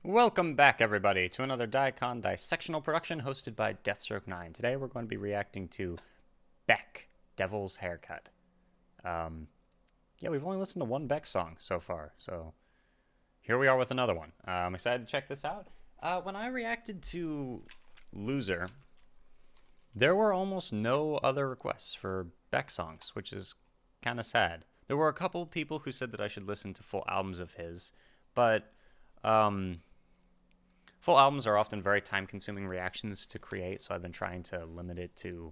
Welcome back, everybody, to another Dicon dissectional production hosted by Deathstroke9. Today we're going to be reacting to Beck, Devil's Haircut. Yeah, we've only listened to one Beck song so far, so here we are with another one. I'm excited to check this out. When I reacted to Loser, there were almost no other requests for Beck songs, which is kind of sad. There were a couple people who said that I should listen to full albums of his, but full albums are often very time-consuming reactions to create, so I've been trying to limit it to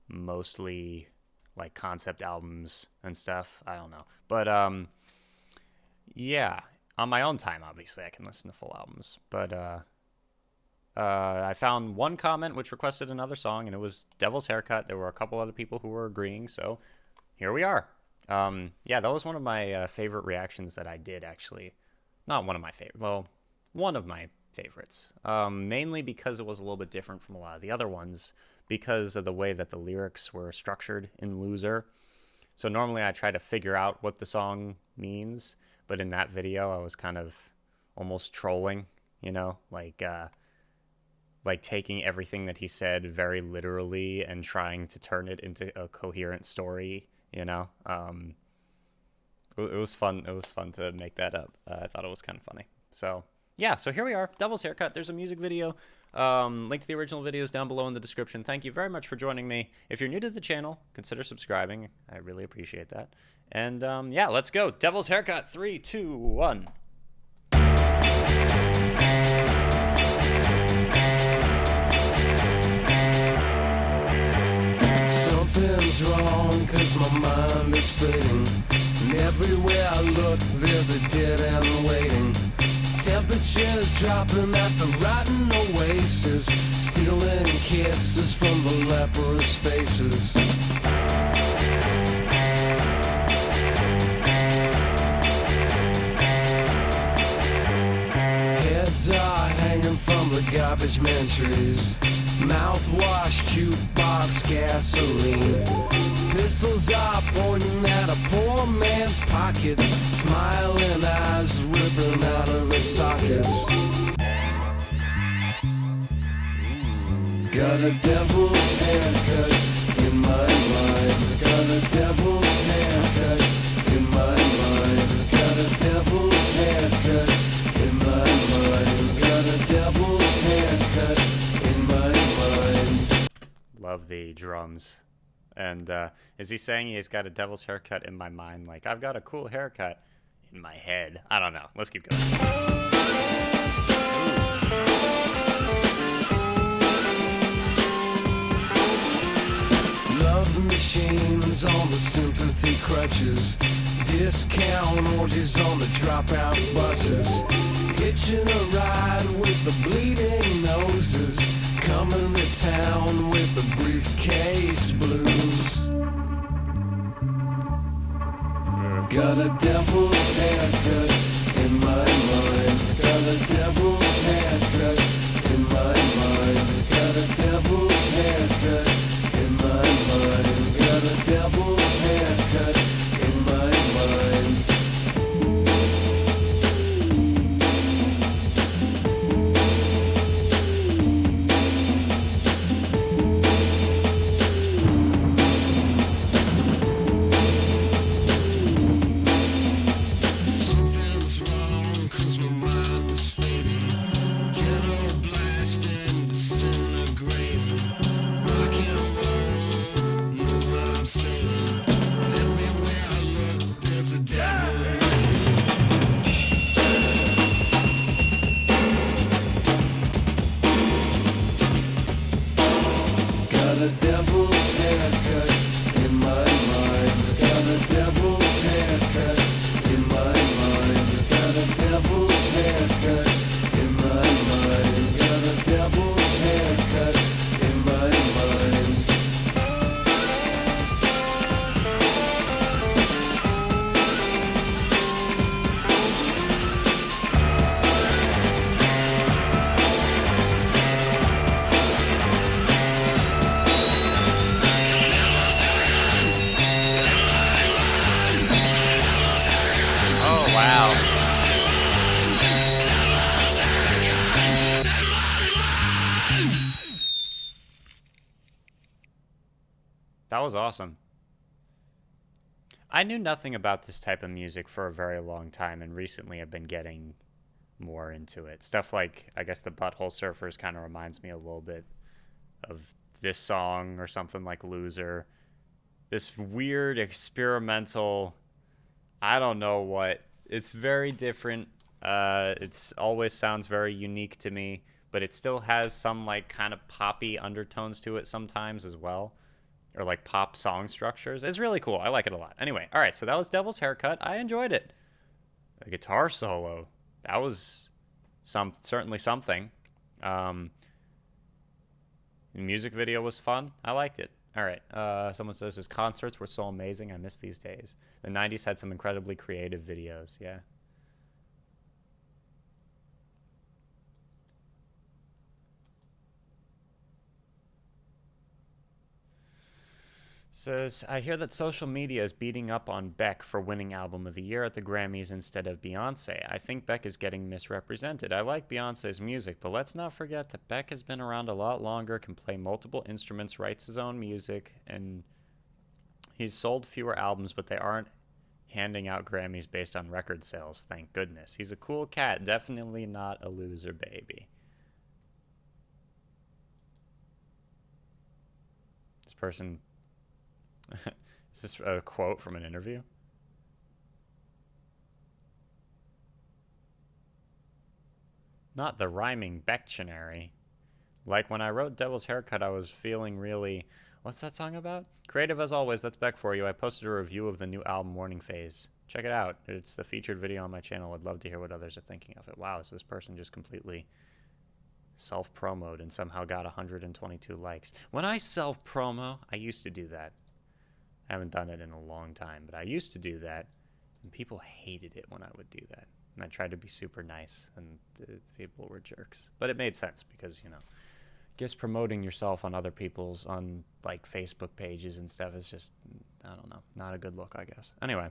mostly like concept albums and stuff. I don't know, but yeah, on my own time, obviously, I can listen to full albums. But I found one comment which requested another song, and it was Devil's Haircut. There were a couple other people who were agreeing, so here we are. Yeah, that was one of my favorite reactions that I did, actually. Not one of my favorite. Well, one of my favorites. Mainly because it was a little bit different from a lot of the other ones because of the way that the lyrics were structured in Loser. So normally I try to figure out what the song means, but in that video I was kind of almost trolling, you know, like taking everything that he said very literally and trying to turn it into a coherent story, you know. It was fun. It was fun to make that up. I thought it was kind of funny. So yeah, so here we are, Devil's Haircut. There's a music video. Link to the original videos down below in the description. Thank you very much for joining me. If you're new to the channel, consider subscribing. I really appreciate that. And yeah, let's go. Devil's Haircut. 3, 2, 1. Something's wrong, 'cause my mind is fading. And everywhere I look, there's a dead end waiting. Temperatures dropping at the rotten oasis, stealing kisses from the leprous faces. Heads are hanging from the garbage man trees. Mouthwash, jukebox, gasoline. Pistols are pointing at a poor man's pockets. Smiling eyes ripping out of his sockets. Got a devil's haircut in my mind. Got a devil's haircut in my mind. Got a devil's haircut in my mind. Got a devil's haircut in my mind. Love the drums. And is he saying he's got a devil's haircut in my mind? Like, I've got a cool haircut in my head. I don't know. Let's keep going. Love machines on the sympathy crutches. Discount orgies on the dropout buses. Hitching a ride with the bleeding noses. Coming to town with the briefcase blues. Got a devil's haircut in my mind. Got a devil's haircut in my mind. Got a devil's haircut in my mind. Got a devil's haircut in my mind. That was awesome. I knew nothing about this type of music for a very long time, and recently I've been getting more into it. Stuff like, I guess, the Butthole Surfers kind of reminds me a little bit of this song, or something like Loser. This weird experimental, I don't know what. It's very different. It's always sounds very unique to me, but it still has some like kind of poppy undertones to it sometimes as well, or like pop song structures. It's really cool. I like it a lot. Anyway, all right, so that was Devil's Haircut. I enjoyed it. The guitar solo, that was certainly something. Um, the music video was fun. I liked it. All right. Someone says his concerts were so amazing. I miss these days. The 90s had some incredibly creative videos. Yeah. Says, I hear that social media is beating up on Beck for winning Album of the Year at the Grammys instead of Beyonce. I think Beck is getting misrepresented. I like Beyonce's music, but let's not forget that Beck has been around a lot longer, can play multiple instruments, writes his own music, and he's sold fewer albums, but they aren't handing out Grammys based on record sales, thank goodness. He's a cool cat, definitely not a loser baby. This person is this a quote from an interview? Not the rhyming Bectionary. Like when I wrote Devil's Haircut, I was feeling really. What's that song about? Creative as always, that's Beck for you. I posted a review of the new album Morning Phase. Check it out. It's the featured video on my channel. I'd love to hear what others are thinking of it. Wow, so this person just completely self-promoed and somehow got 122 likes. When I self-promo, I used to do that. I haven't done it in a long time, but I used to do that, and people hated it when I would do that. And I tried to be super nice, and the people were jerks. But it made sense because, you know, just promoting yourself on other people's, on like Facebook pages and stuff is just, I don't know, not a good look, I guess. Anyway,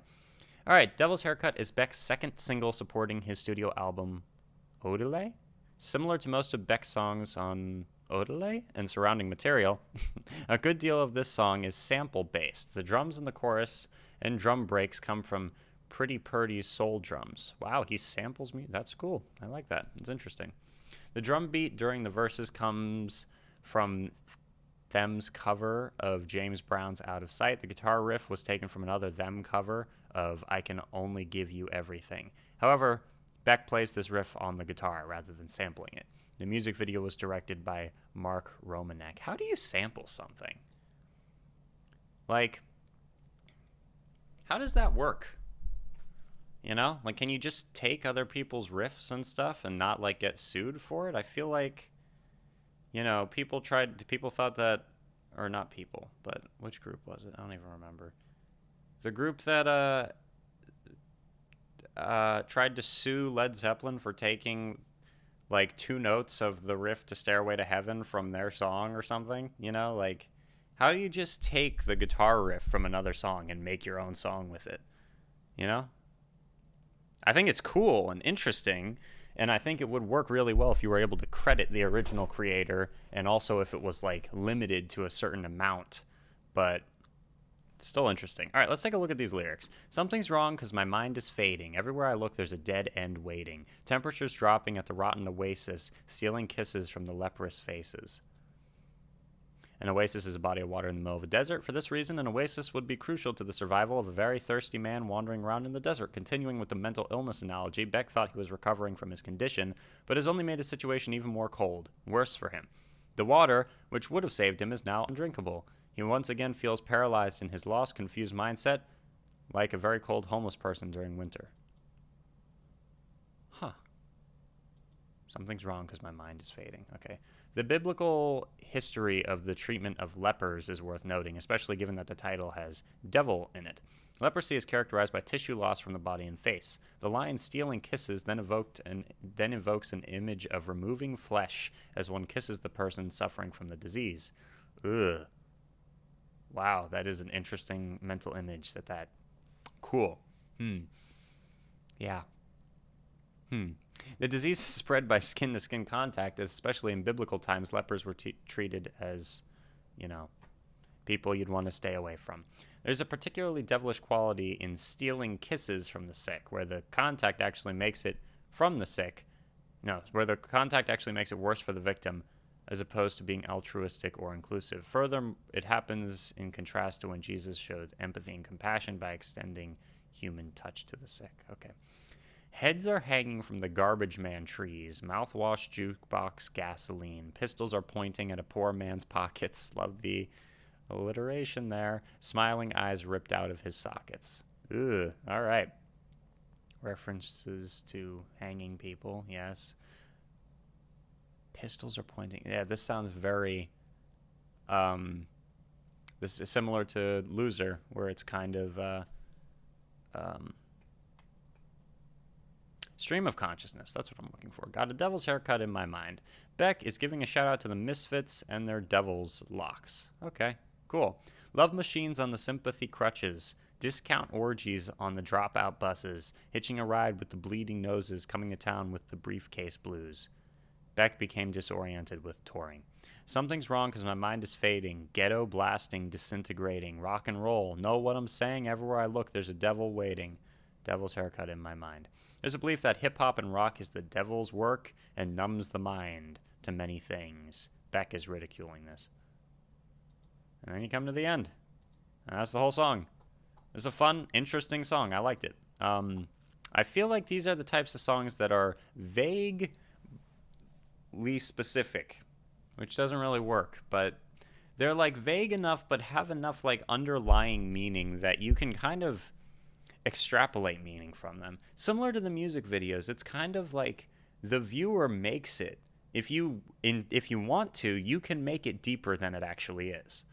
all right, Devil's Haircut is Beck's second single supporting his studio album, Odelay. Similar to most of Beck's songs on Odelay and surrounding material, a good deal of this song is sample-based. The drums in the chorus and drum breaks come from Pretty Purdy's soul drums. Wow, he samples me. That's cool. I like that. It's interesting. The drum beat during the verses comes from Them's cover of James Brown's Out of Sight. The guitar riff was taken from another Them cover of I Can Only Give You Everything. However, Beck plays this riff on the guitar rather than sampling it. The music video was directed by Mark Romanek. How do you sample something? Like, how does that work? You know? Like, can you just take other people's riffs and stuff and not, like, get sued for it? I feel like, you know, people thought that, or not people, but which group was it? I don't even remember. The group that, tried to sue Led Zeppelin for taking like 2 notes of the riff to Stairway to Heaven from their song or something, you know? Like, how do you just take the guitar riff from another song and make your own song with it? You know? I think it's cool and interesting, and I think it would work really well if you were able to credit the original creator, and also if it was like limited to a certain amount. But it's still interesting. All right, let's take a look at these lyrics. Something's wrong because my mind is fading. Everywhere I look, there's a dead end waiting. Temperatures dropping at the rotten oasis, stealing kisses from the leprous faces. An oasis is a body of water in the middle of a desert. For this reason, an oasis would be crucial to the survival of a very thirsty man wandering around in the desert. Continuing with the mental illness analogy, Beck thought he was recovering from his condition, but has only made his situation even more cold. Worse for him. The water, which would have saved him, is now undrinkable. He once again feels paralyzed in his lost, confused mindset, like a very cold homeless person during winter. Huh. Something's wrong because my mind is fading. Okay. The biblical history of the treatment of lepers is worth noting, especially given that the title has devil in it. Leprosy is characterized by tissue loss from the body and face. The lion stealing kisses then evokes an image of removing flesh as one kisses the person suffering from the disease. Ugh. Wow, that is an interesting mental image. Cool. Yeah. The disease is spread by skin-to-skin contact, especially in biblical times. Lepers were treated as, you know, people you'd want to stay away from. There's a particularly devilish quality in stealing kisses from the sick, where the contact actually makes it from the sick. No, where the contact actually makes it worse for the victim, as opposed to being altruistic or inclusive. Further, it happens in contrast to when Jesus showed empathy and compassion by extending human touch to the sick. Okay. Heads are hanging from the garbage man trees. Mouthwash, jukebox, gasoline. Pistols are pointing at a poor man's pockets. Love the alliteration there. Smiling eyes ripped out of his sockets. Ugh. All right. References to hanging people, yes. Pistols are pointing. Yeah, this sounds very. This is similar to Loser, where it's kind of stream of consciousness. That's what I'm looking for. Got a devil's haircut in my mind. Beck is giving a shout out to the Misfits and their devil's locks. Okay, cool. Love machines on the sympathy crutches. Discount orgies on the dropout buses. Hitching a ride with the bleeding noses coming to town with the briefcase blues. Beck became disoriented with touring. Something's wrong because my mind is fading. Ghetto blasting, disintegrating. Rock and roll. Know what I'm saying? Everywhere I look, there's a devil waiting. Devil's haircut in my mind. There's a belief that hip-hop and rock is the devil's work and numbs the mind to many things. Beck is ridiculing this. And then you come to the end. And that's the whole song. It's a fun, interesting song. I liked it. I feel like these are the types of songs that are vaguely specific, which doesn't really work, but they're like vague enough but have enough like underlying meaning that you can kind of extrapolate meaning from them. Similar to the music videos, it's kind of like the viewer makes it. If you want to, you can make it deeper than it actually is.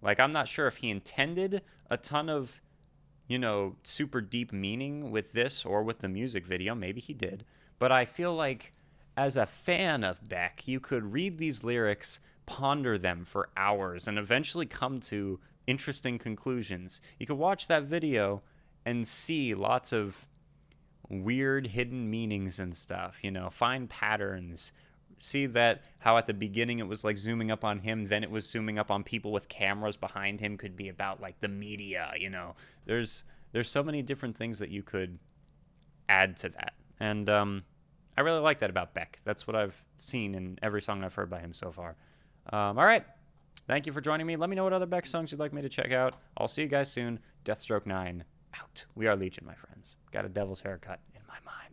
Like, I'm not sure if he intended a ton of, super deep meaning with this or with the music video. Maybe he did. But I feel like as a fan of Beck, you could read these lyrics, ponder them for hours, and eventually come to interesting conclusions. You could watch that video and see lots of weird hidden meanings and stuff, find patterns. See that how at the beginning it was like zooming up on him, then it was zooming up on people with cameras behind him, could be about like the media, There's so many different things that you could add to that. And I really like that about Beck. That's what I've seen in every song I've heard by him so far. All right. Thank you for joining me. Let me know what other Beck songs you'd like me to check out. I'll see you guys soon. Deathstroke 9 out. We are Legion, my friends. Got a devil's haircut in my mind.